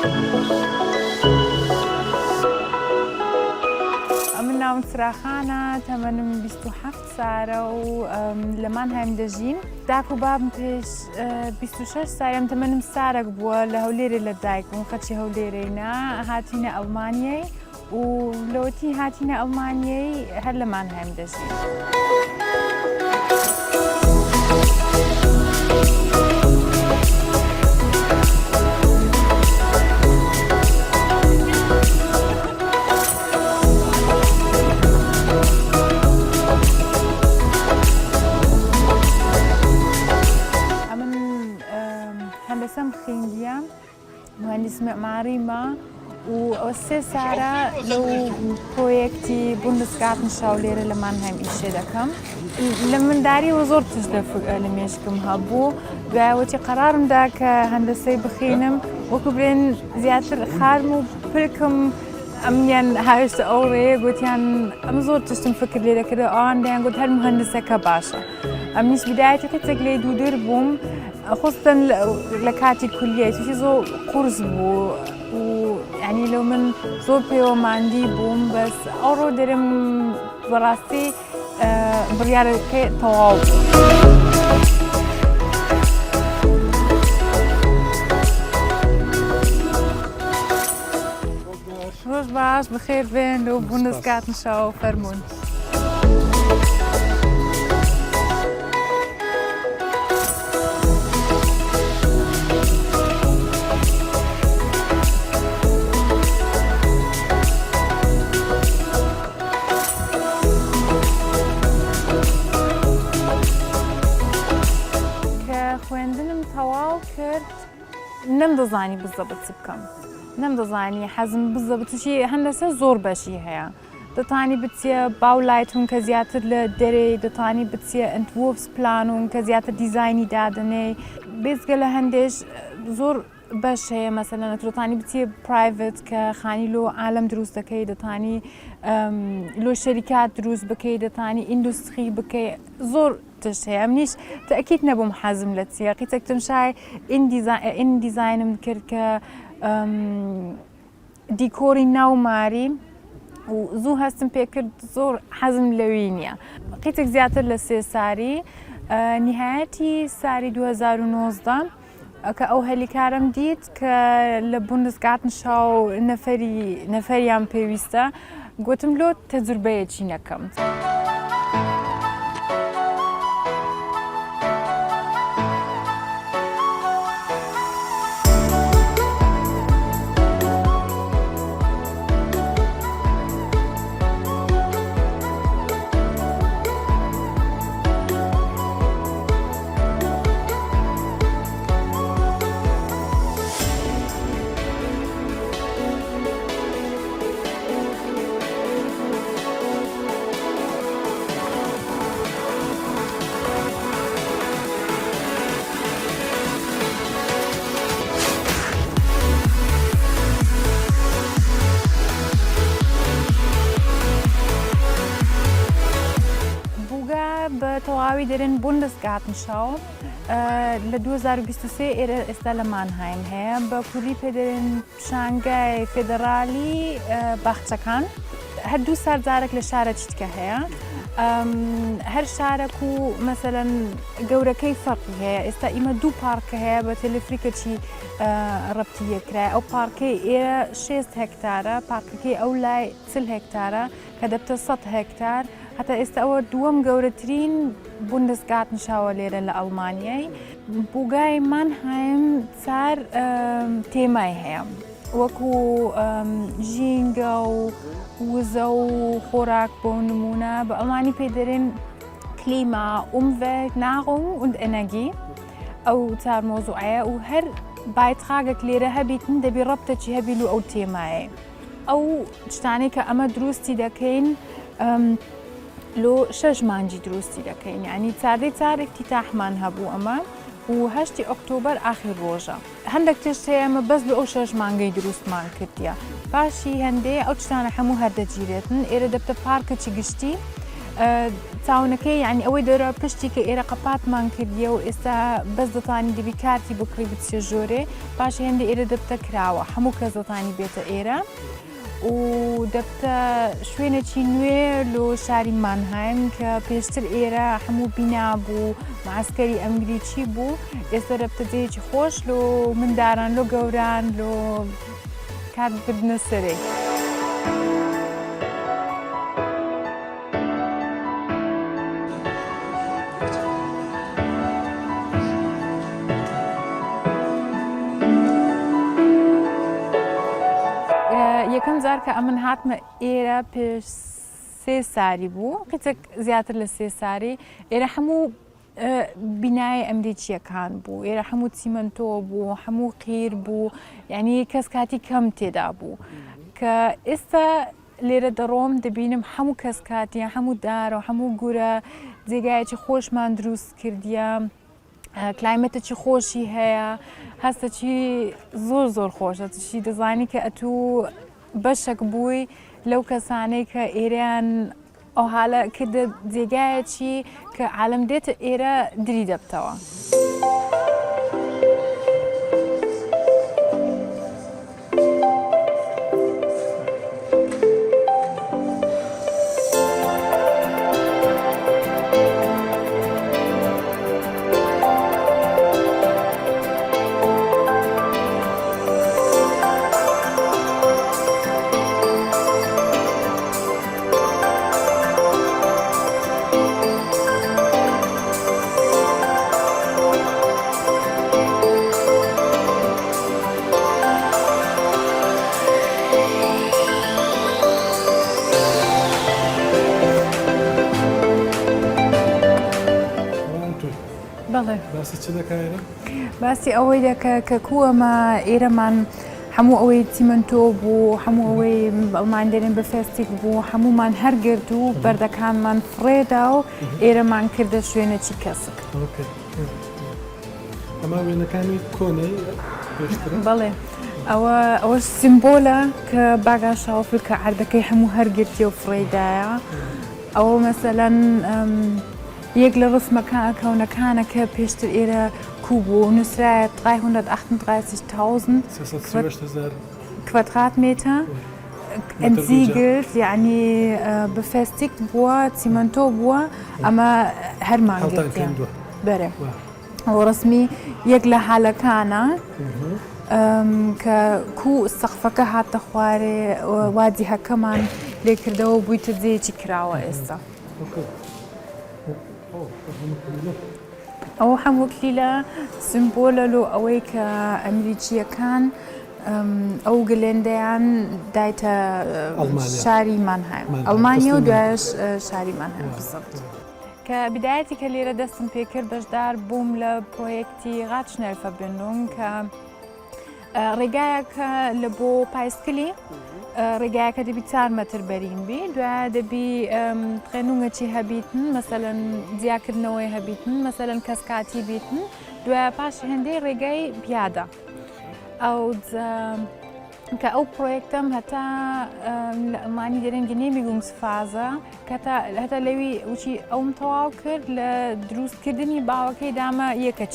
من ناو سراخانة تمنم 27 ساعة ولمانهايم دجين داكو باب بيش 26 ساعة تمنم ساعة بوا لهوليري لدايكم خدشي هوليرينا هاتينا ألمانيا ولوتي هاتينا ألمانيا هل لمانهايم دجين هندسة مخيندية مهندس معماري ما وأساسا لو بروجكتي Bundesgartenschau ليرة لمانهايم إيشي دكم لمن داري وزورتش لميشكم هابو وتي قرارم داك هندسة بخينم وكبرين زيادة خارمو بلكم أميان هايش أوري قلت يعني أمزورتش تنفكر لي كده عندي قلت هالمهندسة كباشا أمنيش بدايتي كنت تقلي دودير بوم خصوصا لكاتي الكلية تشي زو قرص بو ويعني لو من زو بيو ما عندي بوم بس أورو درم براسي بريار كي طواب روز باش بخير بين لو Bundesgartenschau فرمون خوێندنم تەواو کرد نەمدەزانی بالضبط بکەم نەمدەزانی حەزم بالضبط تووشی هەندەسە زۆر بەشی هەیە دەتانی بچیە باولایتون کە زیاتر لە دەرێ دەتانی بچیە ئەنتوۆفس پلانون کە زیاتر دیزایانی دادنێ بێزگە لە هەندێش زۆر بەش هەیە مەسەلەن دەتانی بچیە پرایڤت کە خانی لۆ عالەم دروست دەکەی دەتانی لۆ شەریکات دروست بکەی دەتانی ئیندوستری بکەی زۆر هەیە منیش تأکید نەبووم حەزم لە چیە قیتەکتم شای ئین دیزاینم کرد کە دیکۆری ناوماری و زوو هەستم پێ کرد زۆر حەزم لەوی نییە قیتێک زیاتر لە 3 ساری نهایەتی ساری 2019 کە ئەو هەلیکارم دیت کە لە Bundesgartenschau نەفەریان پێویستە گوتم لۆ تەجروبەیەکی نەکەم. بەتەواوی دەرێن Bundesgartenschau لە 2023 ئێرە ئێستا لە مانهایم هەیە بە کوردی پێدەرێن شانگای فێدەرالی باخچەکان هەردوو سەرجارێک لە شارە چیتکە هەیە هەر شارێک و مەسەلەن گەورەکەی فەرقی هەیە ئێستا ئیمە دوو پارکە هەیە بە تەلەفریکەکی ڕەبتی یەکرای ئەو پارکەی ئێرە 6 هەکتارە پارکەکەی ئەو لای 40 هەکتارە کە دەبتە 100 هەکتار حتى ئێستا ئەوە دووەم گەورەترین Bundesgartenschau لێرە لە ئەڵمانیای بووگای مانهایم چار تێمای هەیە وەکو ژینگە و وزە و خۆراک بۆ نمونە بە ئەڵمانی پێدەرێن Klima, Umwelt, Nahrung und Energie ئەو چار مۆزوعەیە و هەر بایتخاگەک لێرە هەبیتن دەبی ڕەبتەکی هەبی و ئەو تێمایە ئەو شتانەی کە ئەمە دروستی دەکەین لۆ 6 مانجی دروستی دەکەین یعنی چاردەی چار افتتاحمان هەبوو ئەمە و 8 ئۆکتۆبەر ئاخر ڕۆژە هەندێک تشت هەیە ئەمە بەس لە ئەو 6 مانگەی دروستمان کردیە باشی هەندێ ئەو شتانە هەموو هەردەگیرێتن ئێرە دەبتە پارکێکی گشتی تاونەکەی یعنی ئەوەی دەرە پشتی کە ئێرە قەپاتمان کردیە و ئێستا بەس دەتوانی دەبی کارتی بکڕی بچێ ژۆرێ پاش هێندە ئێرە دەبتە کراوە هەموو کەس دەتوانی بێتە ئێرە و دەبتە شوێنێکی نوێ لۆ شاری مانهایم کە پێشتر ئێرە هەموو بینا بوو معسکەری ئەمریکی بوو ئێستا دەبتە جێیەکی خۆش لۆ منداران لۆ گەوران لۆ کار بردنە سەرێ. یەکەم جار کە ئەمن هاتمە ئێرە پێش 3 ساری بوو قیتێک زیاتر لە 3 ساری ئێرە هەموو بینای ئەمریکیەکان بوو ئێرە هەموو چیمەنتۆ بوو هەموو قیر بوو یعنی کەس کاتی کەم تێدا بوو کە ئێستا لێرە دەڕۆم دەبینم هەموو کەس کاتیە هەموو دارە و هەموو گورە جێگایەکی خۆشمان دروست کردیە کلایمەتێکی خۆشی هەیە هەستەکی زۆر خۆشە تشی دەزانی کە ئەتوو بەشێک بووی لەو کەسانەی کە ئێرەیان ئەو حالە کردە جێگایەکی کە عالم دێتە ئێرە دری دەبتەوە. باسی چ دەکایە؟ باسی ئەوەی دەکە کە کووەمە ئێرەمان هەموو ئەوەی چیمەنتۆ بوو هەموو ئەوەی ئەڵمان دێنن بە فێستیک بوو هەمومان هەرگرت و بەردەکانمان فڕێدا و ئێرەمان کردە شوێنێکی کەسک. ئەمە وێنەکانی کۆنەی پێشترن؟ بەڵێ ئەوە سیمبۆلە کە باگاشاوفر کە عەردەکەی هەموو هەرگرتیە و فڕێدایە ئەوە مەسەلەن یەک لە ڕسمەکەونەکانە کە پێشتر ئێرە کوو بوو نووسرایە 338.000 Quadratmeter entsiegelt یعنی بفێستیک بووە چیمەنتۆ بووە ئەمە هەرمان بەرێ ئەوە ڕسمی یەک لە حالەکانە کە کوو سەقفەکە هاتە خوارێ وادی هەکەمان لێکردەوە بوویتە جێیەکی کراوە ئێستا. ئەوە هەموو کلیلە سمبۆلە لۆ ئەوەی کە ئەمریکیەکان ئەو گلێندەیان دایتە شاری مانهایم ئەڵمانیا و دوایش شاری مانهایم بزەوت کە بدایەتی کە لێرە دەستم پێکرد بەشدار بووم لە پرۆیەکتی Radschnellverbindung کە ڕێگایەکە لە بۆ پایسکلی ڕێگایەکە دەبی 4 مەتر بەرین بی دوای دەبی خێنوونگەکی هەبیتن مەسەلەن جیاکردنەوەی هەبیتن مەسەلەن کەسکاتی بیتن دوای پاش هەندەی ڕێگای پیادە ئەو کە ئەو پرۆیەکتەم هەتا لە ئەڵمانی دەرێن Genehmigungsphase هەتا لەوی وچی ئەوم تەواو کرد لە دروستکردنی باوەکەی دامە یەکە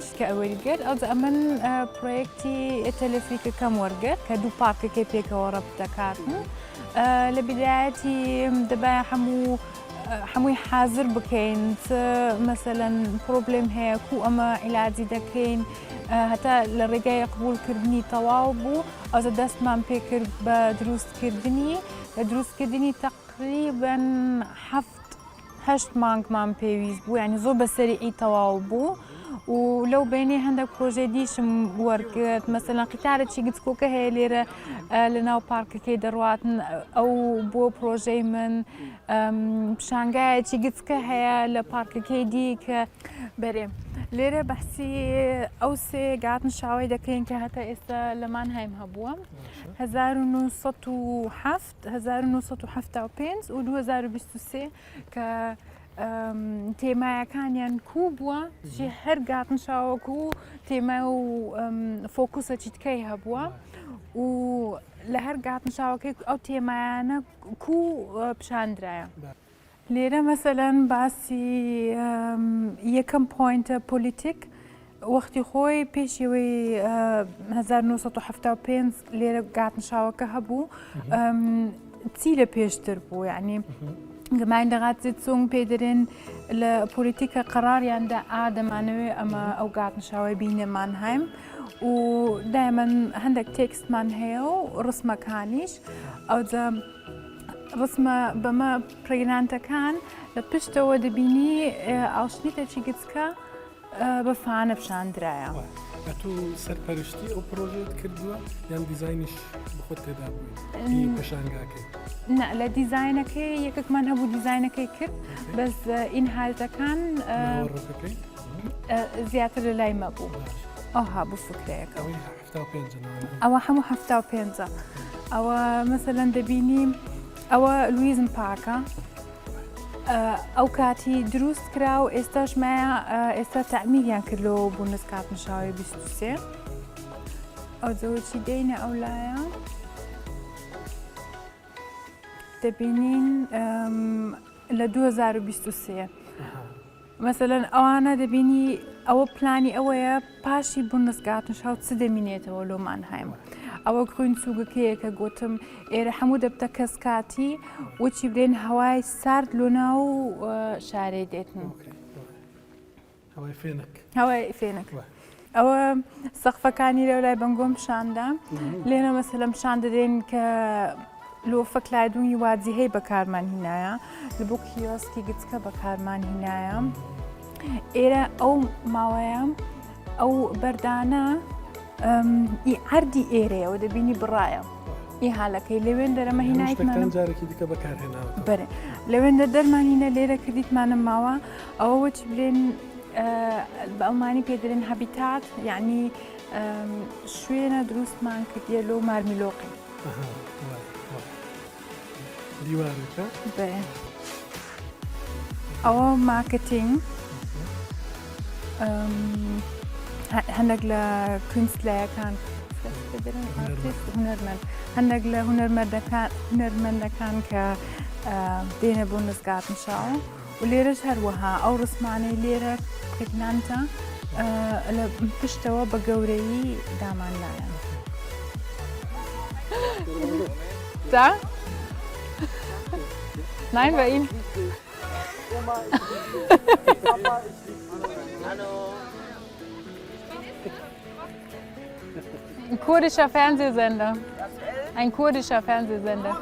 چیتکە ئەوەی گرت ئەو ئەمن پرۆیەکتی تەلەفریکەکەم وەرگرت کە دوو پارکەکەی پێکەوە ڕەبط دەکاتن لە بدایەتی دەبای هەمووی حازر بکەین مەسەلەن پرۆبلێم هەیە کو ئەمە عیلاجی دەکەین هەتا لە ڕێگای قبولکردنی تەواو بوو ئەوزە دەستمان پێکرد بە دروستکردنی تقریباً 7-8 مانگمان پێویست بوو یعنی زۆر بەسەریعی تەواو بوو و لەو بینێ هەندێک پرۆژێ دیشم وەرگرت مەسەلەن قیتارێکی گچکۆکە هەیە لێرە لە ناو پارکەکەی دەڕواتن ئەو بۆ پرۆژەی من پیشانگایەکی گچکە هەیە لە پارکەکەی دی کە بەرێ لێرە بەحسی ئەو سێ گاتنشاوی دەکەین کە هەتا ئێستا لە مانهایم هەبووە 1975 و 2023 کە تێمایەکانیان کوو بووە هەر گاتنشاوەکو و تێمای و فۆکوسە چیتکەی هەبووە و لە هەر گاتنشاوەکەی ئەو تێمایانە کوو پیشاندرایە لێرە مەسەلەن باسی یەکەم پۆینتە پۆلیتیک وەختی خۆی پێشەوەی 1975 لێرە گاتنشاوەکە هەبوو چی لە پێشتر بوو یعنی Gemeinderatssitzung پێدرێن لە پۆلیتیکە قەراریاندا دەمانەوێت ئەمە ئەو گاتنشاوی بینە مانهایم و دایمەن هەندێک تێکستمان هەیە و ڕسمەکانیش ئەوجا ڕسمە بەمە پرەگرانتەکان لە پشتەوە دەبینی ئاڵشنیتێکی گچکە بە فانە پیشاندرایە. تو سەرپەرشتی ئەو پرۆژێت کردووە یان دیزاینیش بخۆت تێدا بووی پێشانگاکەی؟ نه لە دیزاینەکەی یەکێکمان هەبوو دیزاینەکەی کرد بەس ئین حالتەکان زیاتر لە لای مەبوو. ئەوها بوو فکرەیەکە ئەوە هەموو 75 ئەوە مەسەلەن دەبینیم ئەوە لویزم پاکە ئەو کاتی دروست کرا و ئێستاش مایە ئێستا تەعمیریان کردلەوە بوو نسکاتنشاوی 23 ئەو جەوەی دێنە ئەو لایە دەبینین لە 2023 مەسەلەن ئەوانە دەبینی ئەوە پلانی ئەوەیە پاشی بوندسگاتنشاو چ دەمینێتەوە لۆ مانهایم ئەوە گڕوین سوگەکەیە کە گوتم ئێرە هەموو دەبتە کەسکاتی وچی برێن هەوای سارد لۆ ناو شارەی دێتن هەوای فێنک ئەوە سەقفەکانی لەو لای بەنگۆم پیشاندا لێنە مەسەلەن پیشان دەدێن کە لۆ فەکلایدونی واجیهەی بەکارمان هینایە لە بۆ کیۆسکی گچکە بەکارمان هینایە ئێرە ئەو ماوەیە ئەو بەردانە عەردی ئێرەیەوە دەبینی بڕایە ئی حالەکەی لەوێن دەرەمە هینایتمان جارێکی دیکە بەکارهێناوە بەرێ لەوێندە دەرمانینە لێرە کردیتمانە ماوە ئەوە وەچ برێن بە ئەڵمانی پێدرێن هەبیتات یعنی شوێنە دروستمان کردیە لۆ مارمیلۆقی دیوارەکە بەێ ئەوە مارکتینگ هەندێک لە کونسلایەکان هونەرمەند هەندێک لە هونەرمەندەکان کە دێنە بۆ نسکاتنشاو و لێرەش هەروەها ئەو ڕسمانەی لێرە پرێگنانتە لە پشتەوە بە گەورەی دامانلایەن تا؟ Nein, bei ihm. Ein kurdischer Fernsehsender. Ein kurdischer Fernsehsender.